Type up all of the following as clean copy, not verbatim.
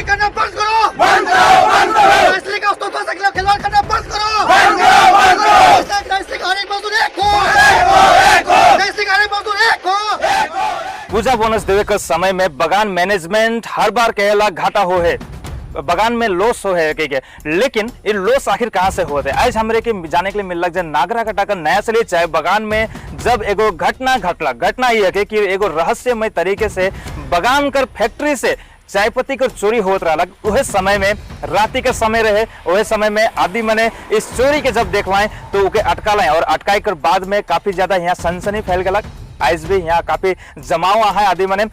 चायपत्ती करना बंद करो, बंद करो, बंद करो। नस्ली का अस्तित्व से खिलवाड़ करना बंद करो, बंद करो, बंद करो। नस्ली का हर एक मजदूर एक हो, नस्ली का हर एक मजदूर एक हो। पूजा बोनस देवे के समय में बगान मैनेजमेंट हर बार कहेला घाटा हो है, बगान में लॉस हो है के लेकिन ये लॉस आखिर कहाँ से होते हैं। आज हमरे के जाने के लिए मिल लग जाए नागरा कटा कर नया चलिए चाय बगान में जब एगो घटना घटला। घटना ये है कि एगो रहस्यमय तरीके से बगान कर फैक्ट्री से चायपत्ती कर चोरी होत रहा। वह समय में राति का समय रहे, वह समय में आदि मने इस चोरी के जब देखवाएं तो उके अटका लाएं और अटकाई कर बाद में काफी ज्यादा यहाँ सनसनी फैल गया। आज भी यहाँ काफी जमाव है आदि मने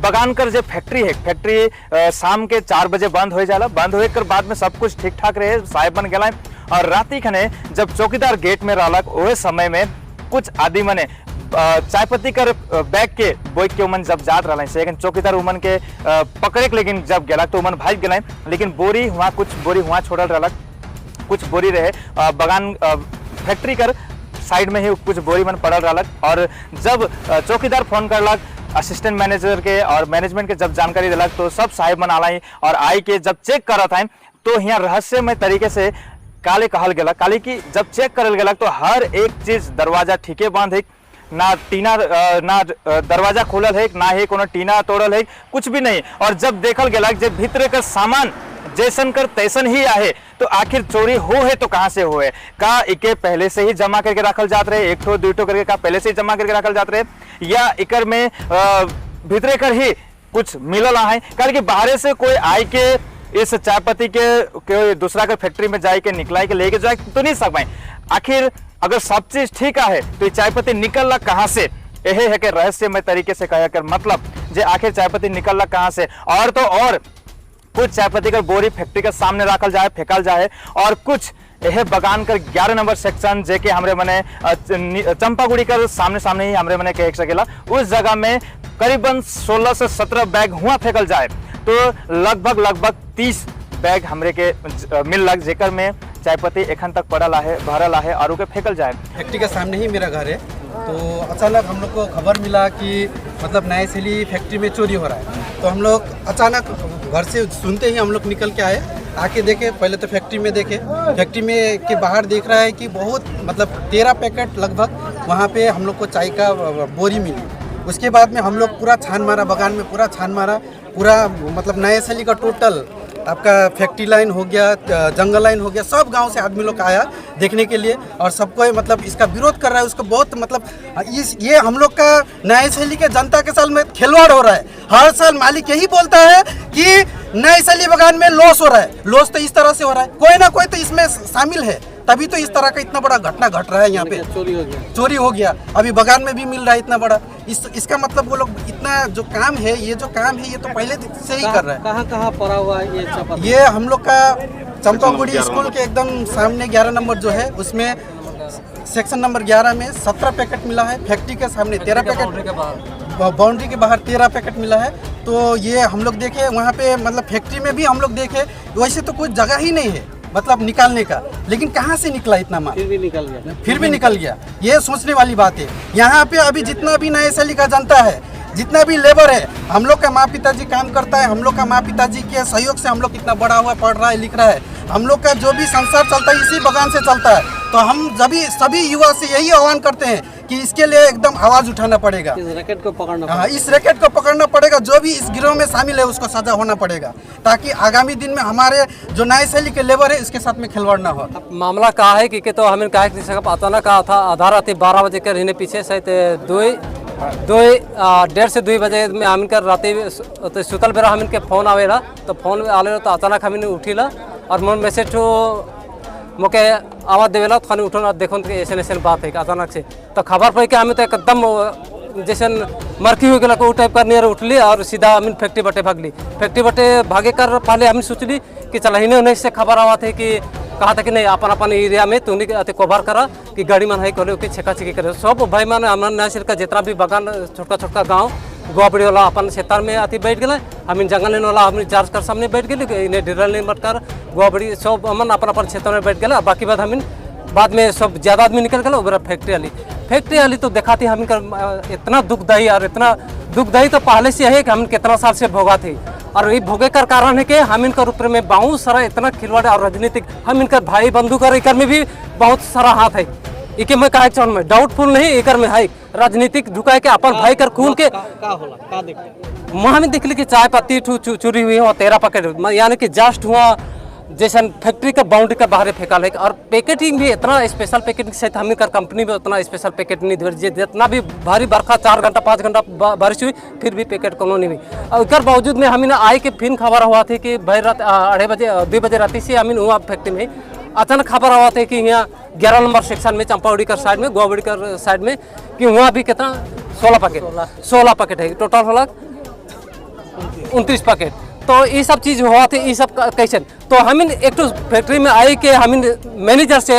बगान कर जो फैक्ट्री है, फैक्ट्री शाम के 4 बजे बंद हो जाला। बंद होए कर बाद में सब कुछ ठीक ठाक रहे, साहेब बन गया। और राति खने जब चौकीदार गेट में रहलक वह समय में कुछ आदि मने चायपत्ती कर बैग के बोइक के उमन जब जात रहा लेकिन चौकीदार उमन के पकड़े के लेकिन जब गया तो उमन भाग गए। लेकिन बोरी वहाँ कुछ बोरी वहाँ छोड़ल रहा, कुछ बोरी रहे बगान फैक्ट्री कर साइड में ही कुछ बोरी मन पड़ल रहा। और जब चौकीदार फोन करलक असिस्टेंट मैनेजर के और मैनेजमेंट के जब जानकारी दिलक तो सब साहेब मन आलाई और आई के जब चेक करत हैं तो यहाँ रहस्यमय तरीके से काले कहल गया। काले की जब चेक करल गया तो हर एक चीज दरवाजा ठीके बंद है, ना टीना ना दरवाजा खोलल है, ना ही कोनो टीना तोड़ल है, कुछ भी नहीं। और जब देखल गया जब भीतर का सामान जैसन कर तैसन ही आहे तो आखिर चोरी हो है तो कहाँ से हो है का इके पहले से ही जमा करके रखल जात रहे, एक ठो दो ठो करके का पहले से ही जमा करके रखल जात रहे, या इकर में भीतरे कर ही कुछ मिलल है। कारण कि बाहर से कोई आए के इस चायपत्ती के दूसरा के फैक्ट्री में जाए के निकला के लेके जाए तो नहीं सक पाए। आखिर अगर सब चीज ठीक है तो ये चायपत्ती निकल कहाँ से, यही है कि रहस्यमय तरीके से कह कर मतलब जे आखिर चायपत्ती निकल कहाँ से। और तो और कुछ चायपत्ती का बोरी फैक्ट्री के सामने रखल जाए, फेंकल जाए, और कुछ यह बगान कर 11 नंबर सेक्शन जे के हमरे मने चंपागुड़ी कर सामने सामने ही हमरे मने कह सकेला उस जगह में करीबन 16 से 17 बैग हुआ फेंकल जाए तो लगभग 30 बैग हमरे के मिल लग जेकर में चायपत्ती एखन तक पड़ल है, भरल है और उके फेंकल जाए। फैक्ट्री के सामने ही मेरा घर है तो अचानक हम लोग को खबर मिला कि मतलब नए सैली फैक्ट्री में चोरी हो रहा है। तो हम लोग अचानक घर से सुनते ही हम लोग निकल के आए, आके देखे। पहले तो फैक्ट्री में देखे, फैक्ट्री में के बाहर देख रहा है कि बहुत मतलब 13 पैकेट लगभग वहाँ पे हम लोग को चाय का बोरी मिली। उसके बाद में हम लोग पूरा छान मारा, बगान में पूरा छान मारा, पूरा मतलब नए सैली का टोटल आपका फैक्ट्री लाइन हो गया, जंगल लाइन हो गया, सब गांव से आदमी लोग आया देखने के लिए और सबको मतलब इसका विरोध कर रहा है। उसको बहुत मतलब ये हम लोग का नए शैली के जनता के साथ में खिलवाड़ हो रहा है। हर साल मालिक यही बोलता है कि नए शैली बगान में लॉस हो रहा है। लॉस तो इस तरह से हो रहा है, कोई ना कोई तो इसमें शामिल है, तभी तो इस तरह का इतना बड़ा घटना घट रहा है। यहाँ पे चोरी हो गया, अभी बगान में भी मिल रहा है इतना बड़ा। इसका मतलब वो लोग इतना जो काम है, ये जो काम है ये तो पहले से ही कर रहा है। कहाँ पड़ा हुआ है ये हम लोग का चंपागुड़ी स्कूल के एकदम सामने 11 नंबर जो है उसमें सेक्शन नंबर 11 में 17 पैकेट मिला है। फैक्ट्री के सामने 13 पैकेट, बाउंड्री के बाहर 13 पैकेट मिला है। तो ये हम लोग देखे वहाँ पे मतलब फैक्ट्री में भी हम लोग देखे, वैसे तो कुछ जगह ही नहीं है मतलब निकालने का, लेकिन कहाँ से निकला इतना माल? फिर भी निकल गया। ये सोचने वाली बात है। यहाँ पे अभी जितना भी नए शैली का जनता है, जितना भी लेबर है, हम लोग का माँ पिताजी काम करता है, हम लोग का माँ पिताजी के सहयोग से हम लोग कितना बड़ा हुआ, पढ़ रहा है, लिख रहा है। हम लोग का जो भी संसार चलता है इसी बगान से चलता है। तो हम सभी युवा से यही आह्वान करते हैं कि इसके लिए एकदम आवाज उठाना पड़ेगा, इस रैकेट को पकड़ना पड़ेगा। जो भी इस गिरोह में शामिल है उसको सजा होना पड़ेगा, ताकि आगामी दिन में हमारे जो नए शैली के लेबर है इसके साथ में खिलवाड़ ना हो। मामला कहा है कि तो हमें कहा कि अचानक कहा था आधा रात 12 बजे के रहने पीछे शायद 1:30 से 2 बजे में हम रात सुतल बेरा हम फोन आवेला तो फोन आले तो अचानक हमें उठीला और मोन मैसेज मोके आवाज़ देवेला तो खाली उठो देखो ऐसे बात है अचानक से। तो खबर पड़ी कि हमें तो एकदम जैसे मरकी हो गया वो टाइप कर उठली और सीधा हमें फैक्ट्री बटे भागली। फैक्ट्री बटे भागे कर पहले हमें सोचली कि चला ही नहीं से खबर आवा थे कि कहा था कि नहीं अपन एरिया में तुम कवर करा कि गाड़ी मन है कहले छेका छेकी करे। सब भाई मान हमारे नया शहर का जितना भी बगान छोटका गाँव गोवाबड़ी वाला अपन क्षेत्र में आती बैठ गए, हमें जंगल लेने वाला हमें चार्ज कर सामने बैठ गए, इन्हें डिरल नहीं बटकर गोवाबड़ी सब अमन अपन क्षेत्र में बैठ गए। बाकी बात हमें बाद में सब ज़्यादा आदमी निकल गए फैक्ट्री वाली फैक्ट्री वाली तो दिखाती हम इतना दुखदाई, और इतना दुखदाई तो पहले से है कि हम कितना साल से भोगा थे। और ये भोगे का कारण है कि हम इनका ऊपर में बहुत सारा इतना खिलवाड़ और राजनीतिक, हम इनका भाई बंधु कर इकर में भी बहुत सारा हाथ है। इके मैं कहे चाहूँ मैं डाउटफुल नहीं, इकर में है राजनीतिक ढुका के अपन भाई कर खून के वहाँ में देख ली कि चाय पत्ती चोरी हुई हो 13 पैकेट, यानी कि जस्ट हुआ जैसे फैक्ट्री का बाउंड्री का बाहर फेंका है। और पैकेटिंग भी इतना स्पेशल पैकेटिंग से हम कर कंपनी में उतना स्पेशल पैकेट नहीं दी, जितना भी भारी बरखा 4 घंटा 5 घंटा बारिश हुई फिर भी पैकेट कोनो नहीं हुई। और उसके बावजूद में हम आए के फिर खबर हुआ थी कि भाई रात 2 बजे रात से हम हुआ फैक्ट्री में अचानक खबर हुआ था कि यहाँ 11 नंबर सेक्शन में चंपावड़ी कर साइड में गोवाड़ी कर साइड में कि वहाँ भी कितना 16 पैकेट है, टोटल होला 29 पैकेट। तो ये सब चीज़ हुआ थे, ये सब कैसे तो हम एक तो फैक्ट्री में आए के हम मैनेजर से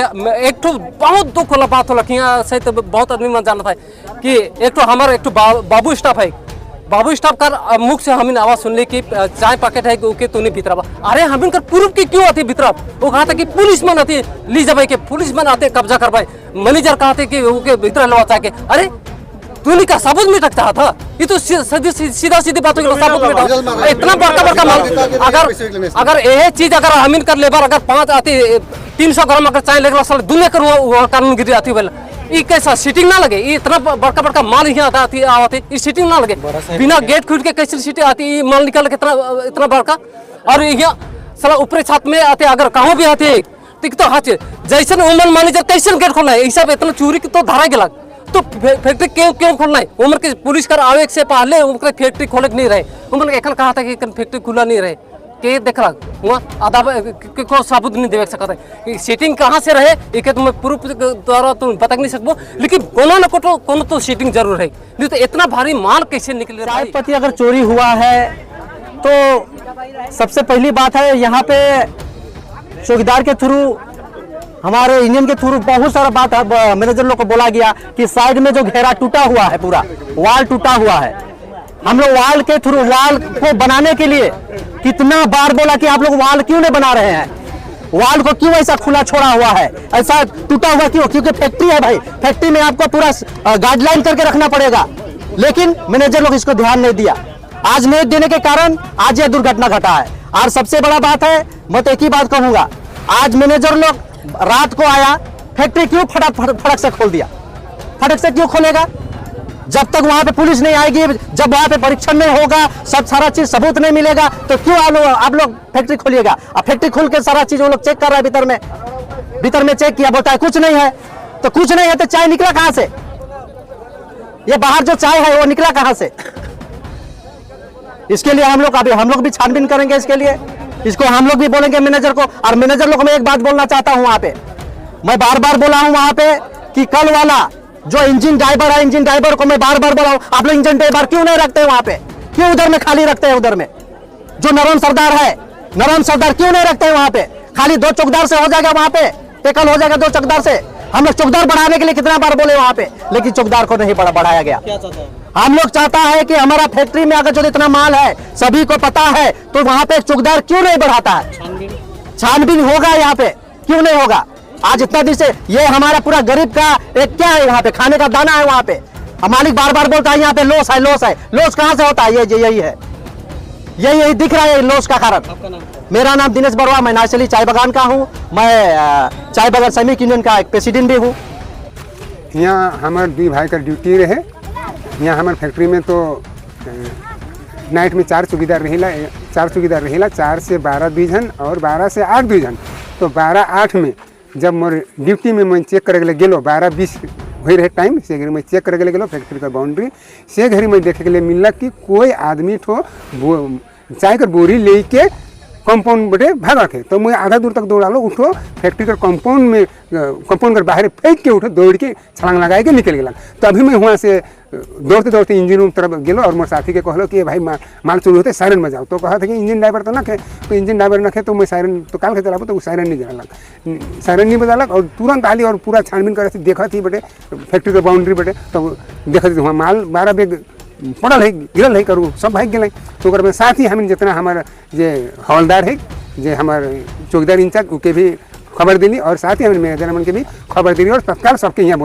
एक तो बहुत दुख वाला बात होला कि यहाँ से तो बहुत आदमी मन जाना था कि एक तो हमारा एक तो बाबू स्टाफ है, बाबू स्टाफ का मुख से हम आवाज़ सुन ली कि चाय पैकेट है कि तूने भीतर। अरे हम इनका प्रूफ की क्यों आती भीतर? वो कहा था कि पुलिस मन आती ली जब के पुलिस मन आते कब्जा करवाए। मैनेजर कहा थे कि वो के भीतर लवा चाहे के। अरे तूने का सबूत में रखता था, ये तो सीधा सीधी बात हो गई। सबूत में इतना बड़का माल अगर यह चीज अगर हम कर लेबर अगर 5 आती 300 ग्राम अगर चाय लेकर साल दुनिया कर कानूनगिरी आती बोला ये कैसा सीटिंग ना लगे? ये इतना बड़का माल यहाँ आती ये सीटिंग ना लगे? बिना गेट खुद के कैसे सीटिंग आती ये माल निकाल के इतना बड़का? और यहाँ साला ऊपरी छत में आते अगर कहीं भी आते तो हाथ जैसे वुमन मैनेजर कैसे गेट खोलना है? सब इतना चोरी तो धरा गया तो फैक्ट्री क्यों खोलना है? उम्र के पुलिस कर आवे से पहले उनके फैक्ट्री खोले नहीं रहे। उन्होंने एक कहा था कि फैक्ट्री खुला नहीं रहे के देख रहा वहाँ आधा को सबूत नहीं दे सकता है। सीटिंग कहाँ से रहे एक तुम्हें प्रूफ द्वारा तुम बता नहीं सकबो, लेकिन कोनो तो सीटिंग जरूर है, नहीं तो इतना भारी माल कैसे निकले? चाय पत्ती अगर चोरी हुआ है तो सबसे पहली बात है यहाँ पे चौकीदार के थ्रू हमारे इंजन के थ्रू बहुत सारा बात मैनेजर लोग को बोला गया कि साइड में जो घेरा टूटा हुआ है, पूरा वाल टूटा हुआ है। हम लोग वाल के थ्रू वाल को बनाने के लिए कितना बार बोला कि आप लोग वाल क्यों नहीं बना रहे हैं, वाल को क्यों ऐसा खुला छोड़ा हुआ है, ऐसा टूटा हुआ क्यों? क्योंकि फैक्ट्री है भाई, फैक्ट्री में आपको पूरा गाइडलाइन करके रखना पड़ेगा। लेकिन मैनेजर लोग इसको ध्यान नहीं दिया। आज नहीं देने के कारण आज यह दुर्घटना घटा है। और सबसे बड़ा बात है, मैं तो एक ही बात कहूंगा, आज मैनेजर लोग रात को आया, फैक्ट्री क्यों फटक से खोल दिया? फटक से क्यों खोलेगा? जब तक वहां पे पुलिस नहीं आएगी, जब वहां पे परीक्षण नहीं होगा, सब सारा चीज सबूत नहीं मिलेगा, तो क्यों आप लोग फैक्ट्री खोलिएगा? अब फैक्ट्री खोल के सारा चीज वो लोग चेक कर रहा है, भीतर में चेक किया, बोलता है कुछ नहीं है। तो कुछ नहीं है तो चाय निकला कहां से? ये बाहर जो चाय है वो निकला कहां से? इसके लिए हम लोग भी छानबीन करेंगे। इसको हम लोग भी बोलेंगे मैनेजर को। और मैनेजर लोग मैं एक बात बोलना चाहता हूं, वहां पे मैं बार बार बोला हूं वहां पे कि कल वाला जो इंजन ड्राइवर है, इंजन ड्राइवर को मैं बार बार बोला हूं, आप लोग इंजन ड्राइवर क्यों नहीं रखते वहां पे? क्यों उधर में खाली रखते हैं? उधर में जो नरम सरदार है, नरम सरदार क्यों नहीं रखते हैं वहां पे? खाली 2 चौकीदार से हो जाएगा, वहां पे टेकल हो जाएगा 2 चौकीदार से। हम लोग चौकीदार बढ़ाने के लिए कितना बार बोले वहां पे, लेकिन चौकीदार को नहीं बढ़ाया गया। हम लोग चाहता है कि हमारा फैक्ट्री में अगर जो इतना माल है सभी को पता है, तो वहां पे चौकीदार क्यों नहीं बढ़ाता है? छानबीन होगा यहाँ पे, क्यों नहीं होगा? आज इतना दिन से ये हमारा पूरा गरीब का एक क्या है, यहाँ पे खाने का दाना है। वहां पे मालिक बार बार बोलता है यहाँ पे लॉस है, लॉस है। लॉस कहाँ से होता है? यही है, यही दिख रहा है लॉस का कारण। मेरा नाम दिनेश बरुआ, मैं नाचली चाय बागान का हूँ। मैं चाय बागान श्रमिक यूनियन का एक प्रेसिडेंट भी हूँ। यहाँ हमारे 2 भाई का ड्यूटी रहे। यहाँ हमारे फैक्ट्री में तो नाइट में 4 चौकीदार रहेला, 4 से 12 डिवीजन और 12 से 8 डिवीजन। तो 12-8 में जब मोर ड्यूटी में मैं चेक करे गेलो 12-20 हो रहे टाइम से घड़ी मैं चेक करे गेलो फैक्ट्री का बाउंड्री से घड़ी मैं देखे के लिए मिलला कि कोई आदमी ठो चाय कर बोरी लेके कंपाउंड बटे भागा थे। तो मैं आधा दूर तक दौड़ा लो, उठो फैक्ट्री का कंपाउंड कर बाहर फेंक के उठो, दौड़ के छलांग लगा के निकल गया। तो अभी मैं वहाँ से दौड़ते दौड़ते इंजन रूम तरफ गेलो और मोर साथी के कहलो कि भाई माल चोरी होते सायरन बजाओ। तो कहा था कि इंजन ड्राइवर तो ना खे, तो इंजन ड्राइवर ना खे तो मैं सायरन तो काल के चलाबो, तो सायरन नहीं बजालक और तुरंत आली और पूरा छानबीन करे देखा थी बटे फैक्ट्री के बाउंड्री बटे। तो देखा थी वहाँ माल 12 बैग पड़ल है, गिरल है, करूँ सब भाग गए। तो ओकर में साथ ही हम जितना हमारे जे हवलदार है, जे हमारे चौकीदार इंचार्ज, उके भी खबर दिली और साथ ही हमारे मैनेजर मन के भी खबर दिली और तत्काल सबके यहाँ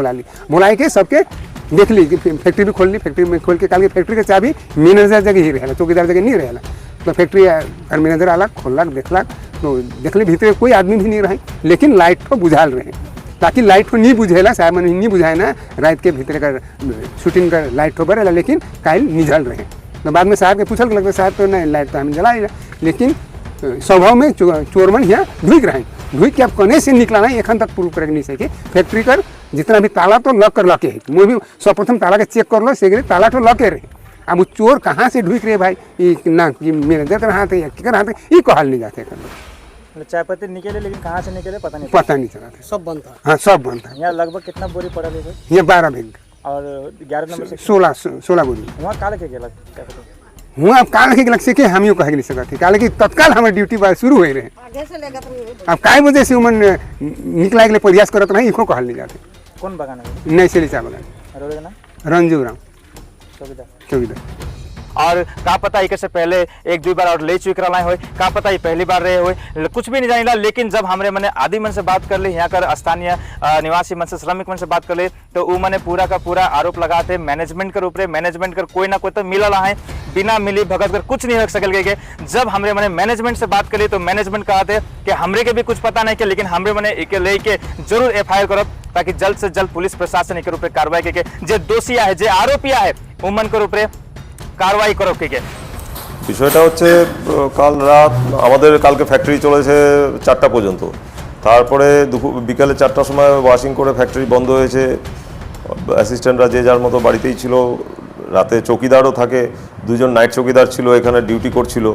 बुला के सबके देख ली कि फैक्ट्री भी खोल ली। फैक्ट्री में खोल के कल फैक्ट्री के चाबी मैनेजर जगह ही रहेला, चौकीदार जगह नहीं रहेला। तो फैक्ट्री का मैनेजर आला खोलक देखलक तो देखले भीतर कोई आदमी भी नहीं रहे, लेकिन लाइट तो बुझाल रहे ताकि लाइट को नहीं बुझेला साहब मन नहीं बुझाए ना रात के भीतर का शूटिंग का लाइट तो बरेला, लेकिन काल निझल रहे। तो बाद में साहब के पूछल लगता साहब तो नहीं लाइट तो हम जलाई, लेकिन स्वभाव में चोरमन यहाँ ढुक रहे। ढुक के अब कने से निकला नहीं एखन तक प्रूव कर नहीं सके। फैक्ट्री कर जितना भी ताला तो लॉक कर लके है, मुझे भी सर्वप्रथम ताला के चेक कर लो से ताला तो लके रहे। अब वो चोर कहाँ से ढुक रहे भाई, ये ना कि मैनेजर कर हाथ है या किकर हाथ है, ये कहल नहीं जाते। चाय पत्ती निकले लेकिन कहाँ से निकले पता नहीं चला था। सब बंद था। हाँ सब बंद था। यहाँ लगभग कितना बोरी पड़ा है? ये 12 बैग और 11 नंबर से 16 बोरी वहाँ काले के गेला चाय पत्ती हुआ। अब काल के लग से हम यूँ कह नहीं सकते काले की तत्काल हमारे ड्यूटी बार शुरू हो रहे। अब काय वजह से उमन निकला के लिए प्रयास करत नहीं, इको कहल नहीं जाते। कौन बगान है? नहीं से लीचा बगान रोड का नाम रंजू राम चौकीदार। और का पता एक से पहले एक दो बार और ले चुक रहा हो, का पता ये पहली बार रहे हो, कुछ भी नहीं जानिला। लेकिन जब हमरे मने आदि मन से बात कर ले, यहाँ कर स्थानीय निवासी मन से श्रमिक मन से बात कर ले, तो वो मने पूरा का पूरा आरोप लगाते मैनेजमेंट कर ऊपर। मैनेजमेंट कर कोई ना कोई तो मिला है, बिना मिली भगत कर कुछ नहीं रख सकल गए। जब हमरे मने मैनेजमेंट से बात कर ले तो मैनेजमेंट कहते कि हमरे के भी कुछ पता नहीं के, लेकिन हमरे मने एक लेके जरूर FIR करो ताकि जल्द से जल्द पुलिस प्रशासन के ऊपर कार्रवाई करके जो दोषिया है जो आरोपिया है उमन के ऊपर কারবাই করো কে বিষয়টা হচ্ছে কাল রাত আমাদের কালকে ফ্যাক্টরি চলেছে 4টা পর্যন্ত। তারপরে বিকালে 4টার সময় ওয়াশিং করে ফ্যাক্টরি বন্ধ হয়েছে। অ্যাসিস্ট্যান্টরা যে যার মতো বাড়িতেই ছিল। রাতে চৌকিদারও থাকে, দুজন নাইট চৌকিদার ছিল এখানে ডিউটি করছিল।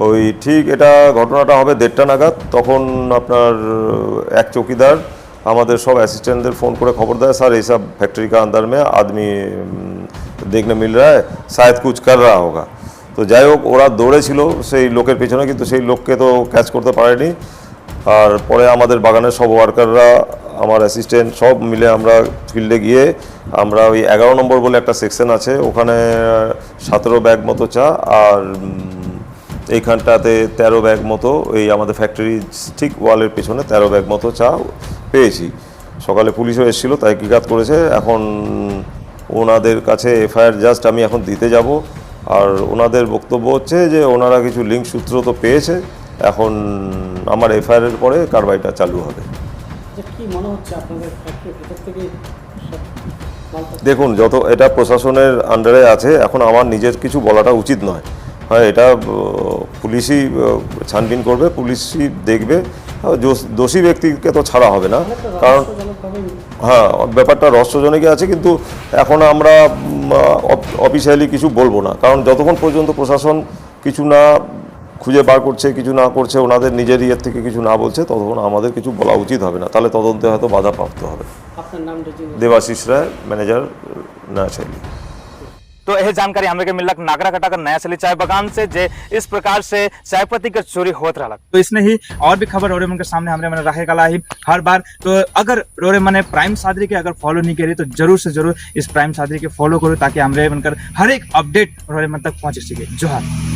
ওই ঠিক এটা ঘটনাটা হবে 1:30 নাগাদ। তখন আপনার এক চৌকিদার আমাদের সব অ্যাসিস্ট্যান্টদের ফোন করে খবর দেয়, স্যার এইসব फैक्ट्री का अंदर में आदमी देखने मिल रहा है, शायद कुछ कर रहा होगा। তো যাই হোক ওরা দৌড়েছিল সেই লোকের পেছনে, কিন্তু সেই লোককে তো ক্যাচ করতে পারেনি। আর পরে আমাদের বাগানের সব ওয়ার্কাররা আমার অ্যাসিস্ট্যান্ট সব মিলে আমরা ফিল্ডে গিয়ে আমরা ওই 11 নম্বর বলে একটা সেকশন আছে ওখানে 17 ব্যাগ মতো চা আর এইখানটাতে 13 ব্যাগ মতো এই আমাদের ফ্যাক্টরি ঠিক ওয়ালের পেছনে 13 ব্যাগ মতো চা পেয়েছি। সকালে পুলিশও এসেছিল, তহকিকাত করেছে। এখন ওনাদের কাছে FIR জাস্ট আমি এখন দিতে যাব। আর ওনাদের বক্তব্য হচ্ছে যে ওনারা কিছু লিঙ্ক সূত্র তো পেয়েছে, এখন আমার FIR এর পরে কারবাইটা চালু হবে। দেখুন যত এটা প্রশাসনের আন্ডারে আছে, এখন আমার নিজের কিছু বলাটা উচিত নয়। হ্যাঁ এটা পুলিশই ছানবিন করবে, পুলিশই দেখবে। দোষী ব্যক্তিকে তো ছাড়া হবে না, কারণ হ্যাঁ ব্যাপারটা রহস্যজনকই আছে। কিন্তু এখন আমরা অফিসিয়ালি কিছু বলবো না, কারণ যতক্ষণ পর্যন্ত প্রশাসন কিছু না খুঁজে বার করছে, কিছু না করছে, ওনাদের নিজের ইয়ের থেকে কিছু না বলছে, ততক্ষণ আমাদের কিছু বলা উচিত হবে না। তাহলে তদন্তে হয়তো বাধাপ্রাপ্ত হবে। देवाशीष राय, मैनेजर नया शैली। तो यह जानकारी हमें मिल नागरा कटाकर नया शैली चाय बागान से जे इस प्रकार से चाय पत्ती का चोरी होत रहा। तो इसने ही और भी खबर रोरे मन के सामने हमरे मन रहेगा ही हर बार। तो अगर रोरे मने प्राइम सादरी के अगर फॉलो नहीं करी तो जरूर से जरूर इस प्राइम सादरी के फॉलो करो ताकि हमरे बनकर हर एक अपडेट रोरे मन तक पहुंच सके। जोहार।